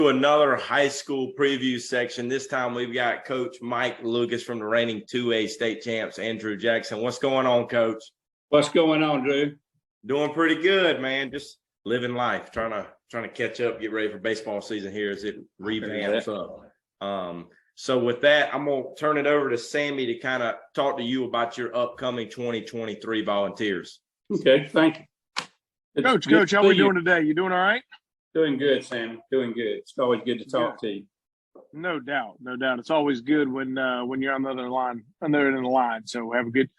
To another high school preview section. This time we've got Coach Mike Lucas from the reigning 2A state champs, Andrew Jackson. What's going on, Coach? What's going on, Drew? Doing pretty good, man. Just living life, trying to catch up, get ready for baseball season here as it revamps up. So with that, I'm gonna turn it over to Sammy to kind of talk to you about your upcoming 2023 volunteers. Okay, thank you. Coach, how are we doing today? You doing all right? Doing good, Sam. Doing good. It's always good to talk to you. No doubt. It's always good when you're on the other end of the line. So have a good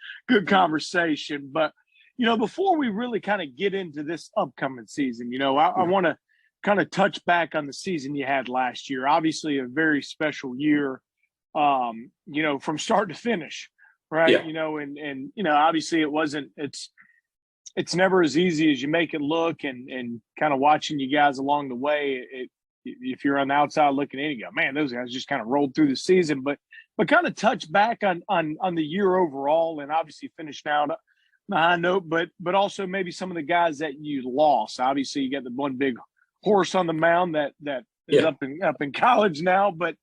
conversation. But before we really kind of get into this upcoming season, I want to kind of touch back on the season you had last year. Obviously, a very special year. From start to finish, right? Yeah. And obviously it wasn't. It's never as easy as you make it look, and kind of watching you guys along the way. If you're on the outside looking in, you go, man, those guys just kind of rolled through the season. But kind of touch back on the year overall, and obviously finished out on a high note. But also maybe some of the guys that you lost. Obviously, you got the one big horse on the mound that is up in college now. But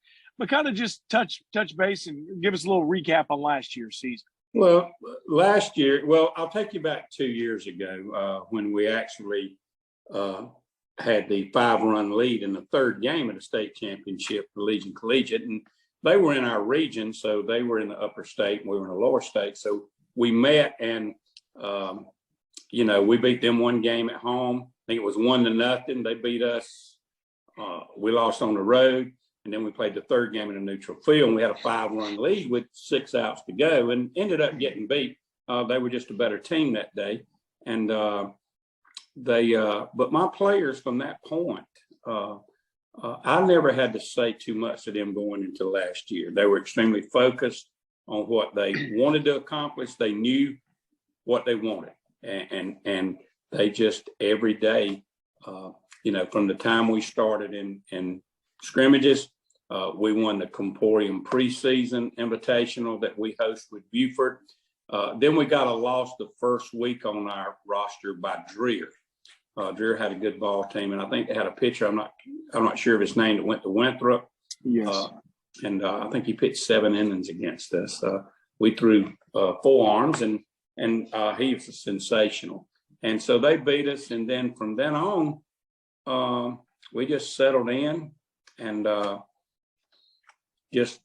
kind of just touch base and give us a little recap on last year's season. Well, last year, I'll take you back 2 years ago when we actually had the 5-run lead in the third game of the state championship for Legion Collegiate. And they were in our region, so they were in the upper state and we were in the lower state. So we met and, we beat them one game at home. I think it was 1-0. They beat us. We lost on the road. And then we played the third game in a neutral field, and we had a 5-run lead with 6 outs to go and ended up getting beat. They were just a better team that day. And but my players from that point, I never had to say too much to them going into last year. They were extremely focused on what they wanted to accomplish. They knew what they wanted. And they just every day, from the time we started in scrimmages, we won the Comporium preseason invitational that we host with Buford. Then we got a loss the first week on our roster by Dreer. Dreer had a good ball team, and I think they had a pitcher. I'm not sure of his name that went to Winthrop. Yes. And I think he pitched 7 innings against us. We threw 4 arms, and he was sensational. And so they beat us, and then from then on, we just settled in. And just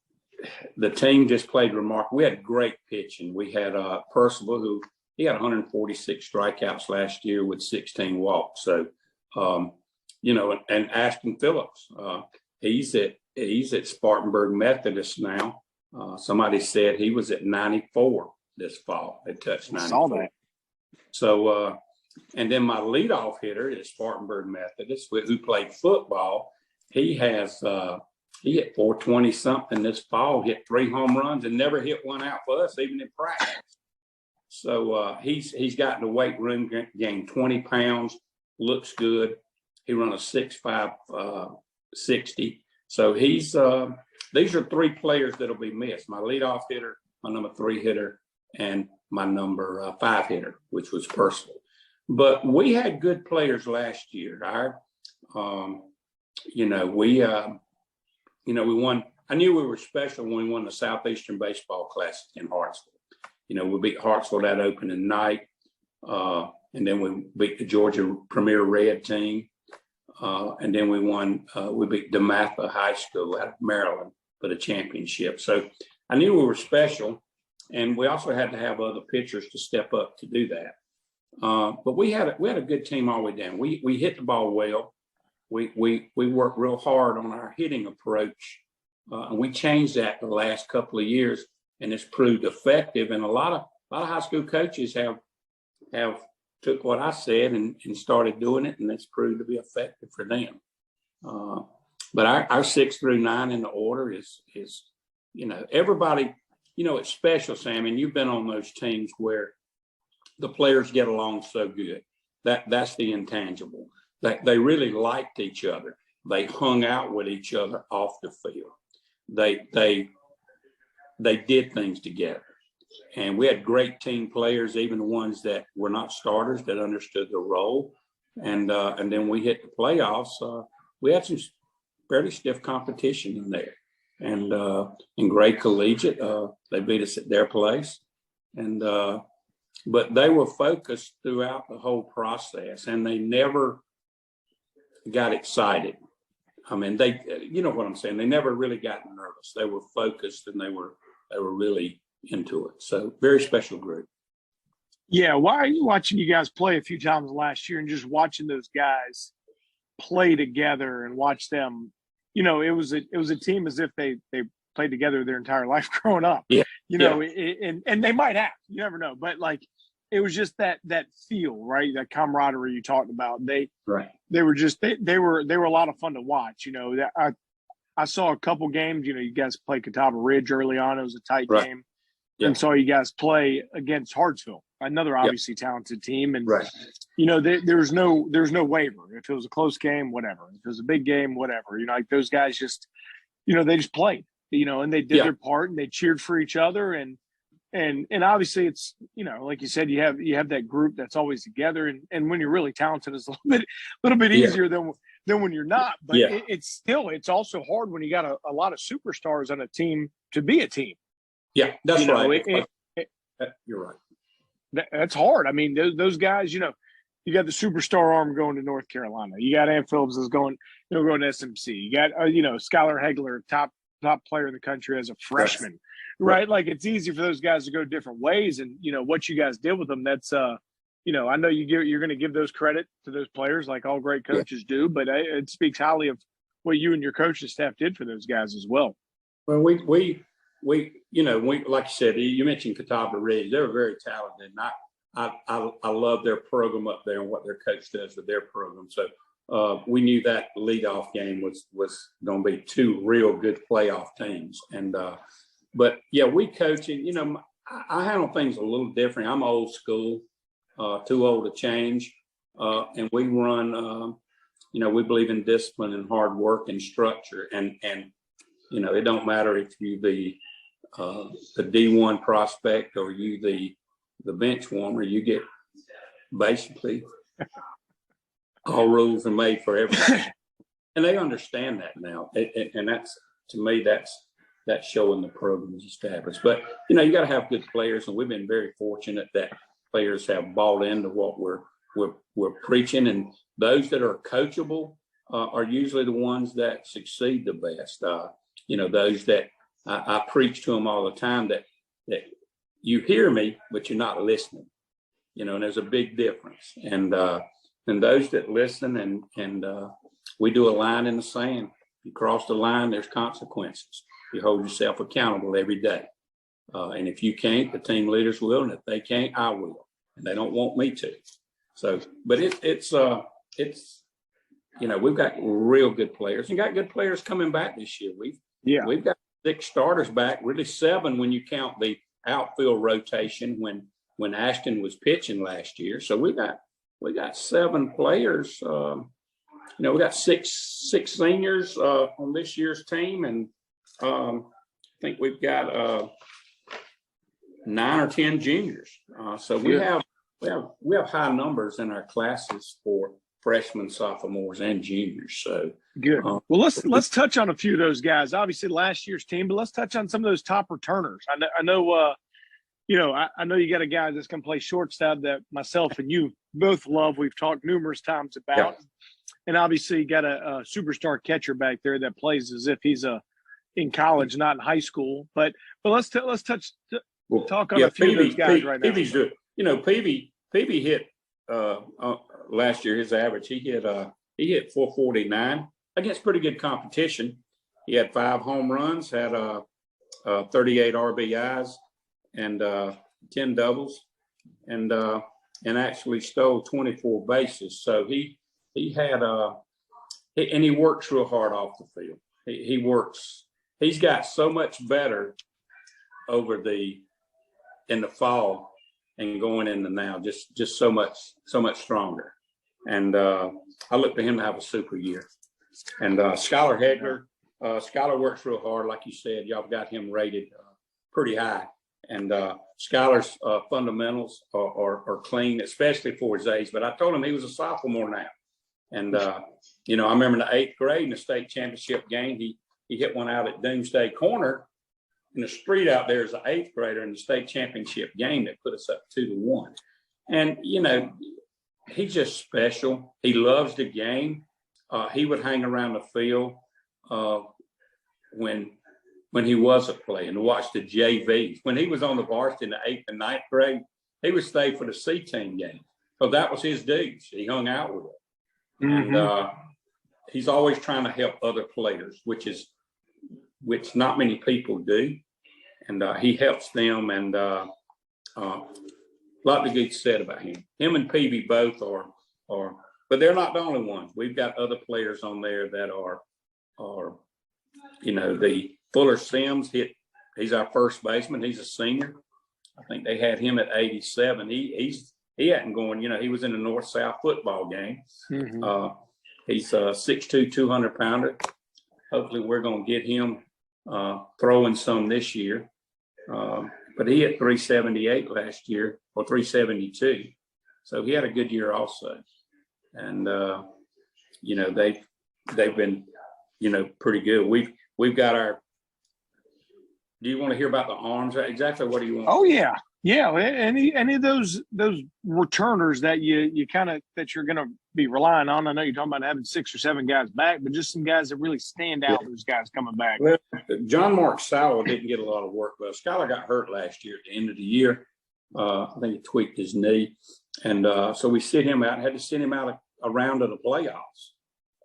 the team just played remarkable. We had great pitching. We had Percival, he had 146 strikeouts last year with 16 walks. So, and Ashton Phillips, he's at Spartanburg Methodist now. Somebody said he was at 94 this fall. They touched 94. I saw that. So, and then my leadoff hitter is Spartanburg Methodist, who played football. He hit 420 something this fall, hit 3 home runs and never hit one out for us, even in practice. So he's gotten the weight room, gained 20 pounds, looks good. He run a 6.5 60. So these are 3 players that'll be missed. My leadoff hitter, my number 3 hitter, and my number 5 hitter, which was Percival. But we had good players last year. We won. I knew we were special when we won the Southeastern Baseball Classic in Hartsville. We beat Hartsville that opening night, and then we beat the Georgia Premier Red team, and then we won. We beat DeMatha High School out of Maryland for the championship. So I knew we were special, and we also had to have other pitchers to step up to do that. But we had a good team all the way down. We hit the ball well. We worked real hard on our hitting approach, and we changed that the last couple of years, and it's proved effective. And a lot of high school coaches have took what I said and started doing it, and it's proved to be effective for them. But our 6 through 9 in the order is everybody. It's special, Sam, and you've been on those teams where the players get along so good. That's the intangible. They really liked each other. They hung out with each other off the field. They did things together. And we had great team players, even the ones that were not starters, that understood the role. And then we hit the playoffs. We had fairly stiff competition in there. And in grade collegiate, they beat us at their place. And but they were focused throughout the whole process, and they never got excited. I mean, you know what I'm saying? They never really got nervous. They were focused, and they were really into it. So very special group. Yeah, why are you watching you guys play a few times last year and just watching those guys play together and watch them? You know, it was a team as if they played together their entire life growing up. Yeah, you know, and they might have. You never know, but like it was just that feel, right? That camaraderie you talked about. They were just they were a lot of fun to watch. You know, that I saw a couple games. You know, you guys played Catawba Ridge early on. It was a tight game. Yeah. And saw you guys play against Hartsville, another obviously talented team. And you know, there's no waiver. If it was a close game, whatever. If it was a big game, whatever. You know, like those guys just, you know, they just played. You know, and they did their part, and they cheered for each other, and obviously it's, you know, like you said, you have that group that's always together, and when you're really talented, it's a little bit easier than when you're not. But it's also hard when you got a lot of superstars on a team to be a team. Yeah, that's right. You're right. That's hard. I mean, those guys, you know, you got the superstar arm going to North Carolina. You got Ann Phillips is going to SMC. You got you know, Skylar Hegler, top player in the country as a freshman, right? Like it's easy for those guys to go different ways, and you know what you guys did with them. That's you know, I know you're going to give those credit to those players, like all great coaches do, but it speaks highly of what you and your coaching staff did for those guys as well. Well, we you know, like you said, you mentioned Catawba Ridge. They were very talented, and I love their program up there and what their coach does with their program. So. We knew that leadoff game was going to be two real good playoff teams, and but yeah, we coaching. You know, I handle things a little different. I'm old school, too old to change, and we run. You know, we believe in discipline and hard work and structure, and you know, it don't matter if you the D1 prospect or you the bench warmer. You get basically. All rules are made for everything, and they understand that now. And that's, to me, that's showing the program is established. But you know, you got to have good players, and we've been very fortunate that players have bought into what we're preaching. And those that are coachable are usually the ones that succeed the best. You know, those that I preach to them all the time that you hear me, but you're not listening. You know, and there's a big difference. And those that listen, and we do a line in the sand. You cross the line, there's consequences. You hold yourself accountable every day. And if you can't, the team leaders will, and if they can't, I will. And they don't want me to. So, but it's you know, we've got real good players, and got good players coming back this year. We've got 6 starters back, really 7 when you count the outfield rotation when Ashton was pitching last year. So we got 7 players. You know, we got six seniors on this year's team, and I think we've got 9 or 10 juniors. So we have high numbers in our classes for freshmen, sophomores, and juniors. So good. Well, let's touch on a few of those guys. Obviously, last year's team, but let's touch on some of those top returners. I know. You know, I know you got a guy that's going to play shortstop that myself and you both love. We've talked numerous times about, and obviously you got a superstar catcher back there that plays as if he's in college, not in high school. But let's talk on a few of those guys right now. Peavy's good. You know, Peavy hit last year. His average, he hit 449 against pretty good competition. He had 5 home runs, had 38 RBIs. And 10 doubles, and actually stole 24 bases. So he had and he works real hard off the field. He works. He's got so much better in the fall and going into now, just so much stronger. And I look for him to have a super year. And Skylar Hegler, Skylar works real hard, like you said. Y'all got him rated pretty high. And Skylar's fundamentals are clean, especially for his age. But I told him he was a sophomore now, And, you know, I remember in the 8th grade in the state championship game, he hit one out at Doomsday Corner in the street out there as an 8th grader in the state championship game that put us up 2-1. And, you know, he's just special. He loves the game. He would hang around the field when he wasn't playing to watch the JVs. When he was on the varsity in the 8th and 9th grade, he would stay for the C team game. So that was his dudes. He hung out with them. Mm-hmm. And he's always trying to help other players, which not many people do. And he helps them. And a lot of good said about him. Him and Peavy both are, but they're not the only ones. We've got other players on there that are, you know, the Fuller Sims he's our first baseman. He's a senior. I think they had him at 87. He hadn't gone, you know, he was in the North-South football game. Mm-hmm. He's a 6'2", 200-pounder. Hopefully we're going to get him throwing some this year. But he hit 378 last year, or 372. So he had a good year also. And, you know, they've been, you know, pretty good. We've got our, do you want to hear about the arms? Exactly what do you want? Oh, yeah. Yeah. Any of those returners that you kind of, that you're going to be relying on. I know you're talking about having 6 or 7 guys back, but just some guys that really stand out, those guys coming back. Well, John Mark Sowell didn't get a lot of work, but Skylar got hurt last year at the end of the year. I think he tweaked his knee. And so we sit him out, had to send him out a round of the playoffs.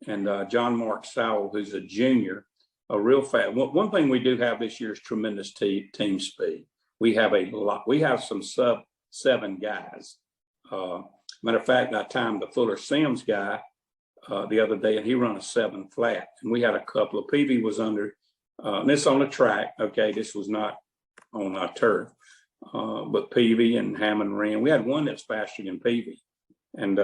And John Mark Sowell, who's a junior, a real fast. One thing we do have this year is tremendous team speed. We have a lot. We have some sub-7 guys. Matter of fact, I timed the Fuller Sims guy the other day, and he run a 7 flat. And we had a couple of Peavy was under. And this on the track. Okay, this was not on our turf, but Peavy and Hammond ran. We had one that's faster than Peavy, and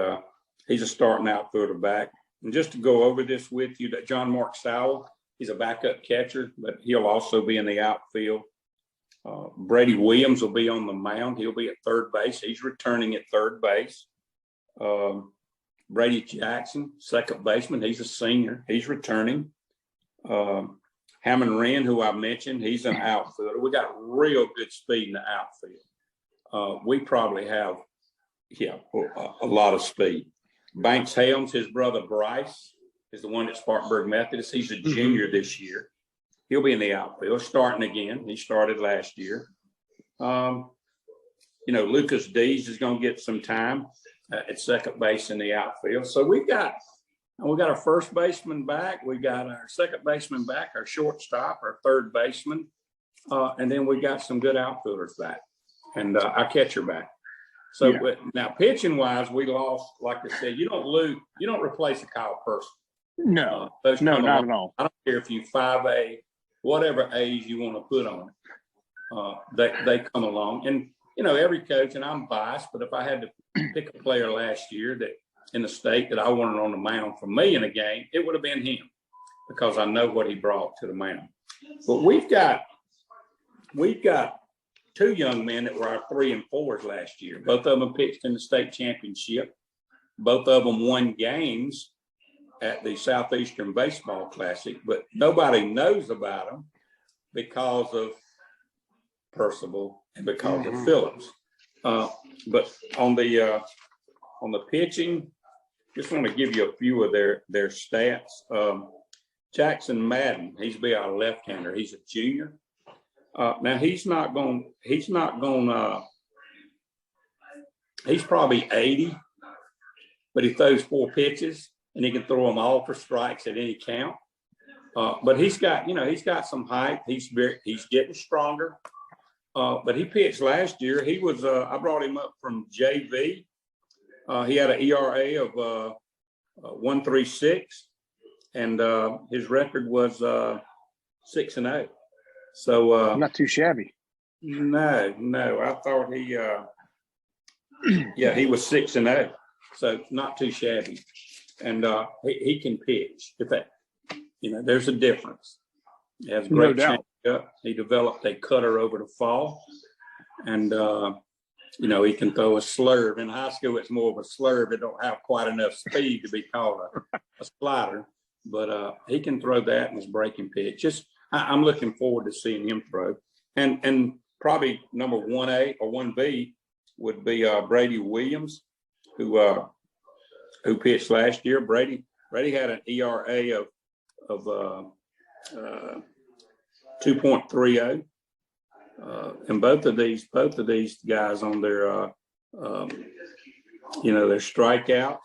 he's a starting outfielder back. And just to go over this with you, that John Mark Sowell, he's a backup catcher, but he'll also be in the outfield. Brady Williams will be on the mound. He'll be at third base. He's returning at third base. Brady Jackson, second baseman. He's a senior. He's returning. Hammond Wren, who I mentioned, he's an outfielder. We got real good speed in the outfield. We probably have, a lot of speed. Banks Helms, his brother Bryce, is the one at Spartanburg Methodist. He's a junior this year. He'll be in the outfield, starting again. He started last year. You know, Lucas Dees is going to get some time at second base in the outfield. So we got our first baseman back. We got our second baseman back, our shortstop, our third baseman. And then we got some good outfielders back and our catcher back. So now pitching wise, we lost, like I said, you don't replace a Kyle Person. No, not at all. I don't care if you 5A, whatever A's you want to put on it. They come along. And, you know, every coach, and I'm biased, but if I had to pick a player last year that in the state that I wanted on the mound for me in a game, it would have been him because I know what he brought to the mound. But we've got 2 young men that were our 3 and 4s last year. Both of them pitched in the state championship. Both of them won games at the Southeastern Baseball Classic, but nobody knows about them because of Percival and because of Phillips. But on the pitching, just want to give you a few of their stats. Jackson Madden, he's be our left-hander. He's a junior. Now he's probably 80, but he throws 4 pitches. And he can throw them all for strikes at any count. But he's got some height. He's getting stronger. But he pitched last year. He was I brought him up from JV. He had an ERA of 1.36, and his record was 6-0. So not too shabby. No, I thought he he was 6-0. So not too shabby. And he can pitch. If that, there's a difference. He has great changeup. He developed a cutter over the fall, and he can throw a slurve. In high school, it's more of a slurve. It don't have quite enough speed to be called a slider, but he can throw that in his breaking pitch. I'm looking forward to seeing him throw. And probably number 1A or 1B would be Brady Williams, who pitched last year. Brady had an ERA of 2.30. And both of these guys on their their strikeouts.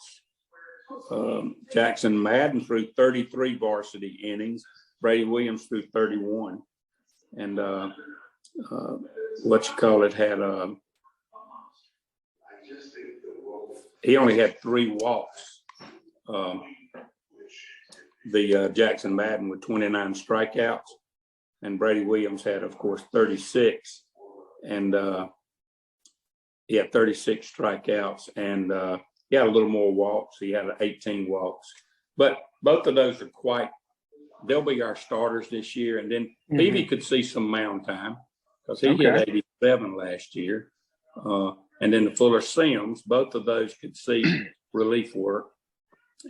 Jackson Madden threw 33 varsity innings. Brady Williams threw 31, and had he only had 3 walks. The Jackson Madden with 29 strikeouts. And Brady Williams had, of course, 36, and he had 36 strikeouts, and he had a little more walks. He had 18 walks, but both of those are they'll be our starters this year. And then Peavy could see some mound time because he hit 87 last year. And then the Fuller Sims, both of those could see relief work.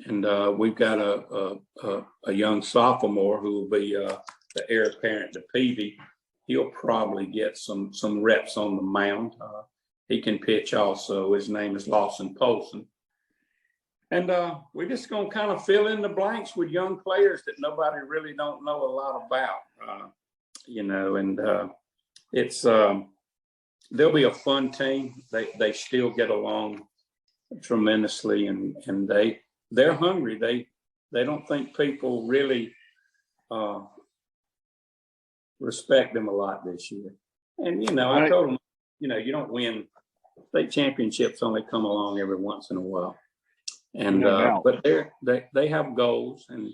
And we've got a young sophomore who will be the heir apparent to Peavy. He'll probably get some reps on the mound. He can pitch also. His name is Lawson Polson. And we're just going to kind of fill in the blanks with young players that nobody really don't know a lot about, and it's they'll be a fun team. They still get along tremendously, and they're hungry. They don't think people really respect them a lot this year. And, I told them, you don't win state championships, only come along every once in a while. And, but they have goals, and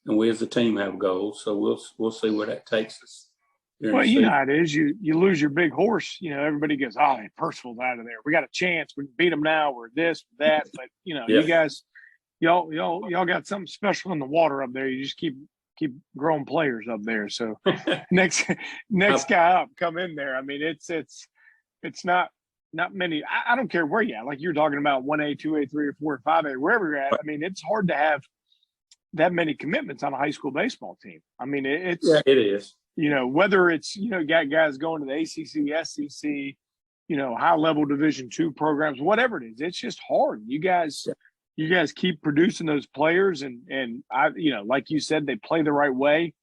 we as a team have goals. So we'll see where that takes us. Well, how it is. You lose your big horse. Everybody goes, oh, Percival's out of there. We got a chance. We can beat them now. We're this, that. But you guys, y'all got something special in the water up there. You just keep growing players up there. So next guy up, come in there. I mean, it's not many. I don't care where you're at. Like you're talking about 1A, 2A, 3 or 4 or 5A, wherever you're at. I mean, it's hard to have that many commitments on a high school baseball team. I mean, it is. Whether it's, got guys going to the ACC, SEC, high level Division II programs, whatever it is, it's just hard. You guys keep producing those players, and I, like you said, they play the right way,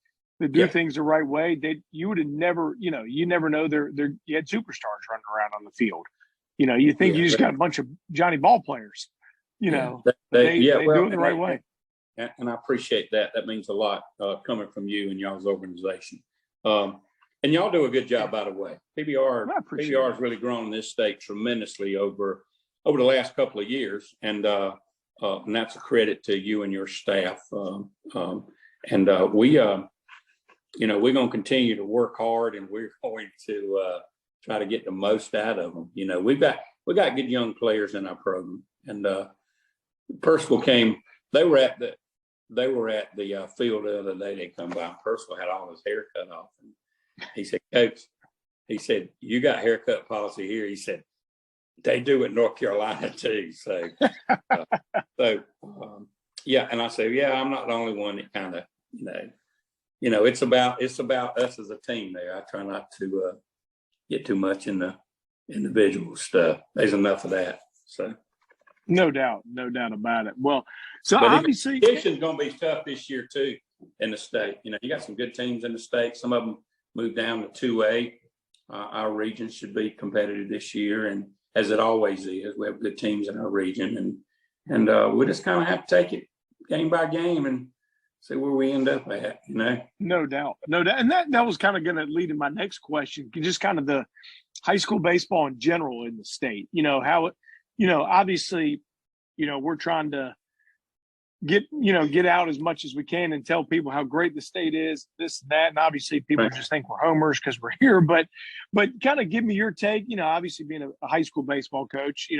they do things the right way. You would have never, you never know you had superstars running around on the field. You think you just got a bunch of Johnny ball players. They do it the right way. And I appreciate that. That means a lot coming from you and y'all's organization. And y'all do a good job, by the way. PBR has really grown in this state tremendously over the last couple of years, and that's a credit to you and your staff. We're going to continue to work hard, and we're going to try to get the most out of them. We got good young players in our program, and Percival came. They were at the field the other day. They come by, and Percival had all his hair cut off. And he said, Coach, you got haircut policy here. He said, they do it in North Carolina too. So, and I said, I'm not the only one that kind of, it's about us as a team there. I try not to get too much in the individual stuff. There's enough of that. So. No doubt about it. Well, so but obviously competition's going to be tough this year too in the state. You got some good teams in the state. Some of them moved down to 2A. Our region should be competitive this year, and as it always is, we have good teams in our region, and we just kind of have to take it game by game and see where we end up at. No doubt, and that was kind of going to lead to my next question, just kind of the high school baseball in general in the state. How it. Obviously, we're trying to get out as much as we can and tell people how great the state is, this and that. And obviously people just think we're homers because we're here, but kind of give me your take, obviously being a high school baseball coach,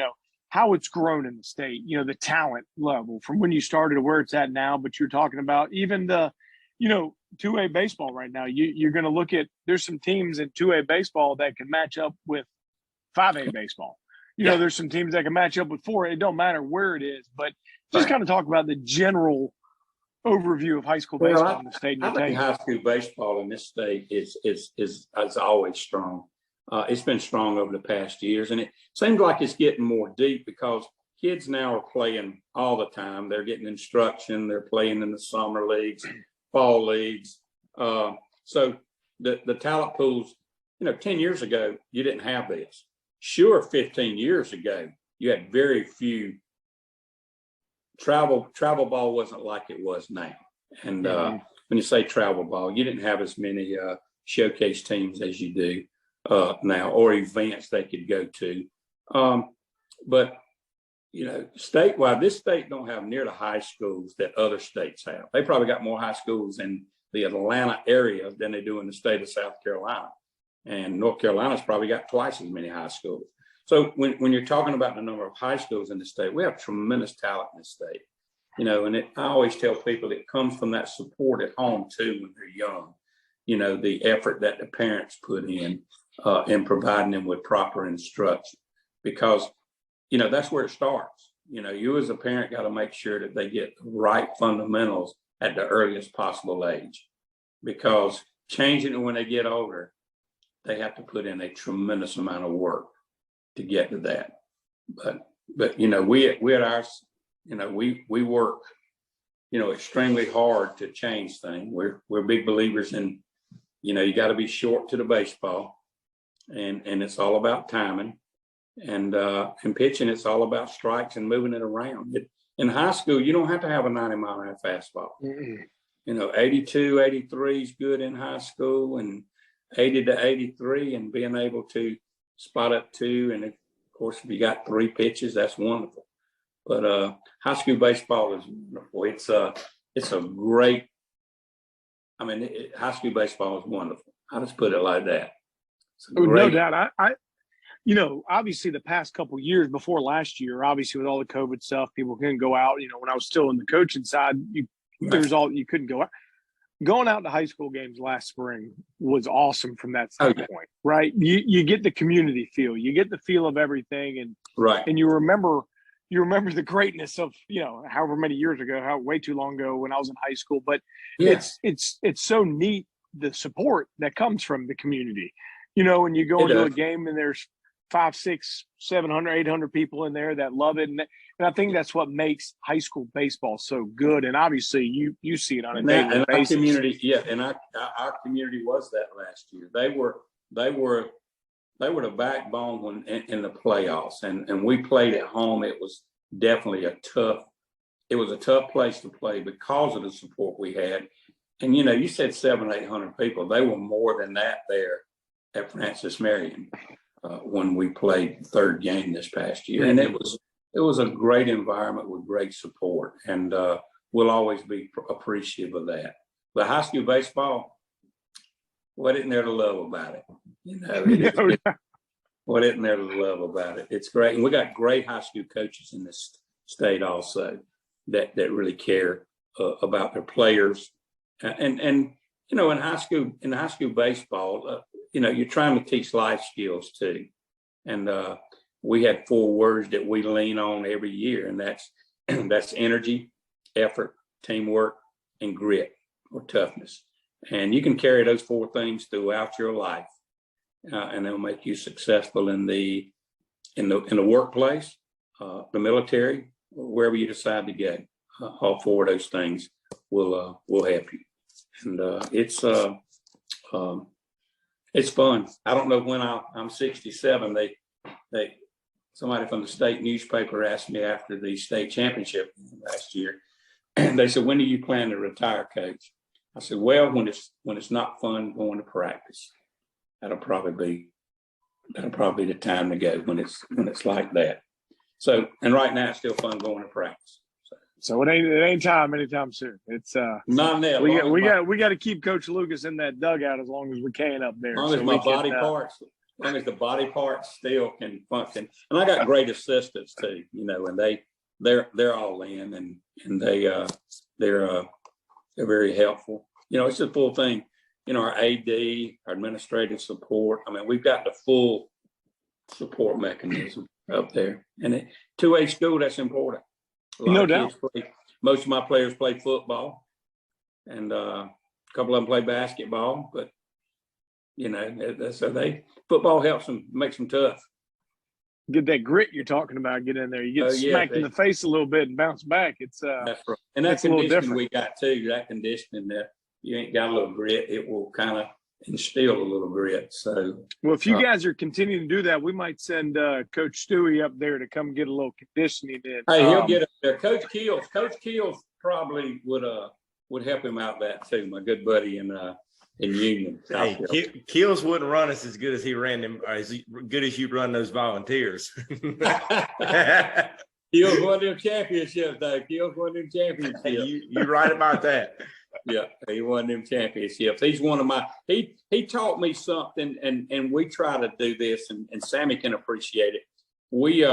how it's grown in the state, the talent level from when you started to where it's at now. But you're talking about even the, 2A baseball right now, you're going to look at, there's some teams in 2A baseball that can match up with 5A baseball. There's some teams that can match up with 4A. It don't matter where it is, but just Right. kind of talk about the general overview of high school baseball in the state. I think high school baseball in this state is always strong. It's been strong over the past years, and it seems like it's getting more deep because kids now are playing all the time. They're getting instruction. They're playing in the summer leagues, fall leagues. So the talent pools, 10 years ago, you didn't have this. Sure, 15 years ago, you had very few. Travel ball wasn't like it was now. And when you say travel ball, you didn't have as many showcase teams as you do now, or events they could go to. But statewide, this state don't have near the high schools that other states have. They probably got more high schools in the Atlanta area than they do in the state of South Carolina. And North Carolina's probably got twice as many high schools. So when you're talking about the number of high schools in the state, we have tremendous talent in the state. And I always tell people it comes from that support at home too when they're young. The effort that the parents put in providing them with proper instruction, because that's where it starts. You as a parent got to make sure that they get the right fundamentals at the earliest possible age, because changing it when they get older, they have to put in a tremendous amount of work to get to that. But we at ours, we work, extremely hard to change things. We're big believers in, you got to be short to the baseball, and it's all about timing, and pitching. It's all about strikes and moving it around. In high school, you don't have to have a 90-mile-an-hour fastball. 82, 83 is good in high school, and 80 to 83, and being able to spot up 2. And of course, if you got 3 pitches, that's wonderful. But high school baseball is wonderful. It's a great, high school baseball is wonderful. I just put it like that. No doubt. I obviously the past couple of years before last year, obviously with all the COVID stuff, people couldn't go out. When I was still in the coaching side, you couldn't go out. Going out to high school games last spring was awesome from that standpoint, right? You get the community feel, you get the feel of everything, and right, and you remember the greatness of however many years ago, way too long ago when I was in high school. But it's so neat, the support that comes from the community. When you go into a game and there's 500, 600, 700, 800 people in there that love it. And I think that's what makes high school baseball so good. And obviously you see it on a daily basis. Our community, our community was that last year. They were the backbone when in the playoffs, and we played at home. It was definitely a tough place to play because of the support we had. And you said 700, 800 people. They were more than that there at Francis Marion when we played the third game this past year. And it was a great environment with great support, and we'll always be appreciative of that. But high school baseball, what isn't there to love about it? What isn't there to love about it? It's great. And we got great high school coaches in this state also that really care about their players. And in high school baseball, you're trying to teach life skills too. And we had 4 words that we lean on every year, and that's energy, effort, teamwork, and grit or toughness. And you can carry those 4 things throughout your life, and they'll make you successful in the workplace, the military, wherever you decide to go. All 4 of those things will help you, and it's fun. I don't know when I'm 67. Somebody from the state newspaper asked me after the state championship last year, and they said, "When do you plan to retire, Coach?" I said, "Well, when it's not fun going to practice, that'll probably be the time to go, when it's like that." So, and right now it's still fun going to practice. So it ain't time anytime soon. It's not now. We got to keep Coach Lucas in that dugout as long as we can up there. As long as the body parts still can function. And I got great assistants too, and they're all in, and they're very helpful. It's a full thing. Our AD, our administrative support. We've got the full support mechanism up there. And 2A school, that's important. No doubt. Most of my players play football, and a couple of them play basketball. But football helps them, makes them tough. Get that grit you're talking about. Get in there. You get smacked in the face a little bit and bounce back. That's right. And that's conditioning we got too. That conditioning that you ain't got a little grit, it will kind of instill a little grit. So, well, if you guys are continuing to do that, we might send Coach Stewie up there to come get a little conditioning in. Hey, he'll get up there. Coach Keels probably would help him out that too. My good buddy in Union. Hey, Keels wouldn't run us as good as he ran them, or as good as you run those volunteers. Keels won them championships, though. Keels won them championships. You're right about that. Yeah, he won them championships. He's one of my. He taught me something, and we try to do this, and Sammy can appreciate it. We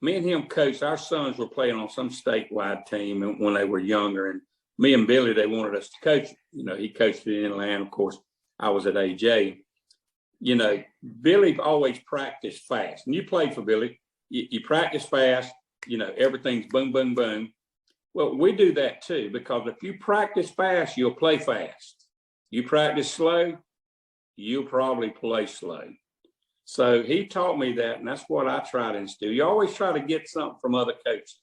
me and him coached. Our sons were playing on some statewide team when they were younger, and me and Billy, they wanted us to coach. He coached it in Atlanta. Of course, I was at AJ. Billy always practiced fast, and you played for Billy. You practice fast. Everything's boom, boom, boom. Well, we do that too, because if you practice fast, you'll play fast. You practice slow, you'll probably play slow. So he taught me that, and that's what I try to instill. You always try to get something from other coaches.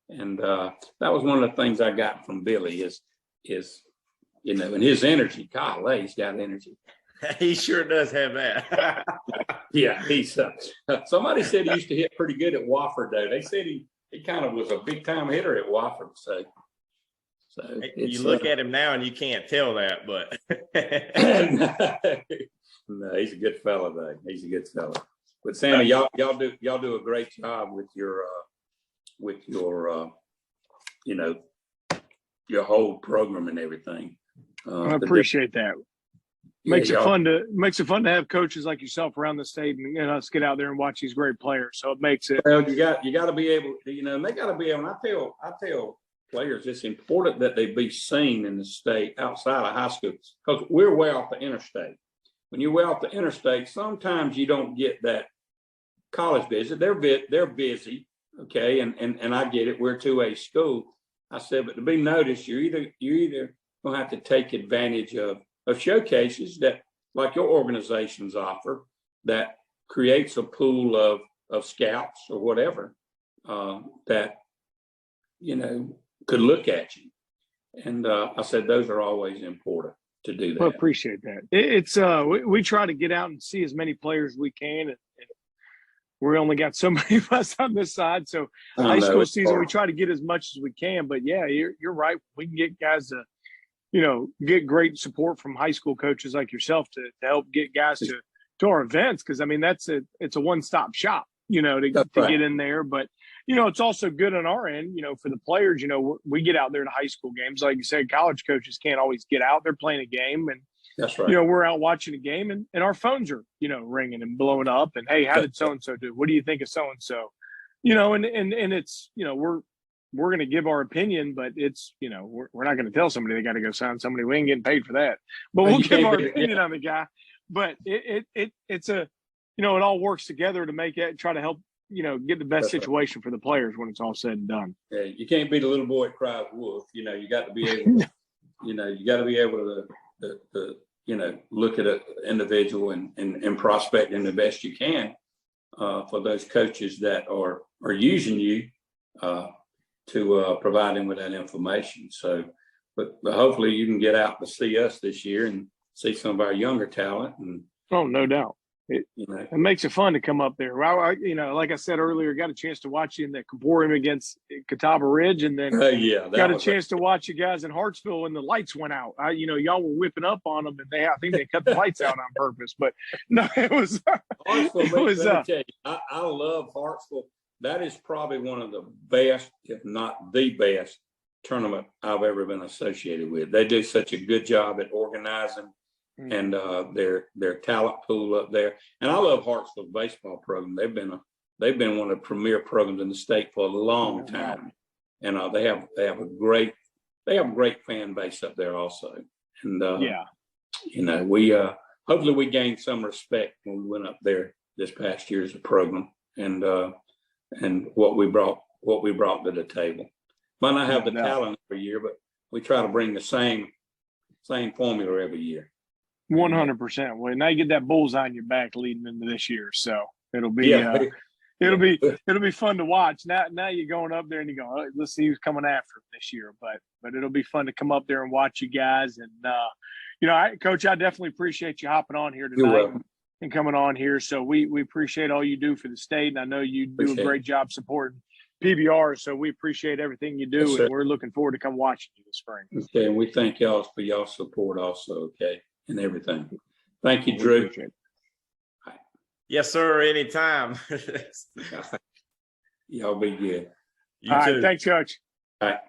And that was one of the things I got from Billy is and his energy. Golly, he's got energy. He sure does have that. Yeah, he's somebody said he used to hit pretty good at Wofford, though. They said he kind of was a big time hitter at Wofford. So you look at him now and you can't tell that, but no, he's a good fella, though. He's a good fella. But Sammy, y'all do a great job with your your whole program and everything. I appreciate that. Makes it fun to have coaches like yourself around the state and us get out there and watch these great players. So it makes it. Well, you got to be able, they got to be able. And I tell players it's important that they be seen in the state outside of high school, because we're way off the interstate. When you're way off the interstate, sometimes you don't get that college visit. They're busy, okay, and I get it. We're a 2A school. I said, but to be noticed, you're either gonna have to take advantage of showcases that, like your organizations offer, that creates a pool of scouts or whatever that could look at you. And I said those are always important to do that. Well, appreciate that. It's we try to get out and see as many players as we can, and we only got so many of us on this side. So high school season, we try to get as much as we can. But yeah, you're right. We can get guys to get great support from high school coaches like yourself to help get guys to our events. Cause I mean, it's a one-stop shop, to get in there. But, it's also good on our end, for the players, we get out there to high school games. Like you said, college coaches can't always get out. They're playing a game, and, that's right. We're out watching a game, and our phones are, ringing and blowing up, and, hey, how did so-and-so do? What do you think of so-and-so? And it's, we're going to give our opinion, but it's, we're not going to tell somebody they got to go sign somebody. We ain't getting paid for that, but we'll give our opinion on the guy. But it's it all works together to make it, try to help, get the best situation for the players when it's all said and done. Yeah, you can't be the little boy that cries wolf. You got to be able to, you got to be able to look at an individual and prospect in the best you can for those coaches that are using you to provide them with that information. So, but hopefully you can get out to see us this year and see some of our younger talent. And no doubt, it makes it fun to come up there. Well, like I said earlier, got a chance to watch you in the Comporium against Catawba Ridge, and then got a chance to watch you guys in Hartsville when the lights went out. Y'all were whipping up on them, and I think they cut the lights out on purpose. But no, it was. Hartsville, I love Hartsville. That is probably one of the best, if not the best, tournament I've ever been associated with. They do such a good job at organizing and their talent pool up there. And I love Hartsville's baseball program. They've been one of the premier programs in the state for a long time, and they have a great fan base up there also. And hopefully we gained some respect when we went up there this past year as a program, and what we brought to the table. Might not have the talent every year, but we try to bring the same formula every year. 100%. Well, now you get that bullseye on your back leading into this year, so it'll be it'll be fun to watch. Now you're going up there and you go, oh, let's see who's coming after it this year. But it'll be fun to come up there and watch you guys. And Coach, I definitely appreciate you hopping on here tonight and coming on here. So we appreciate all you do for the state, and I know you do a great job supporting PBR. So we appreciate everything you do, and we're looking forward to come watching you this spring. Okay, and we thank y'all for y'all's support also. Okay, and everything. Thank you, Drew. Yes, sir. Anytime. Y'all be good. All right. Thanks, Coach. All right.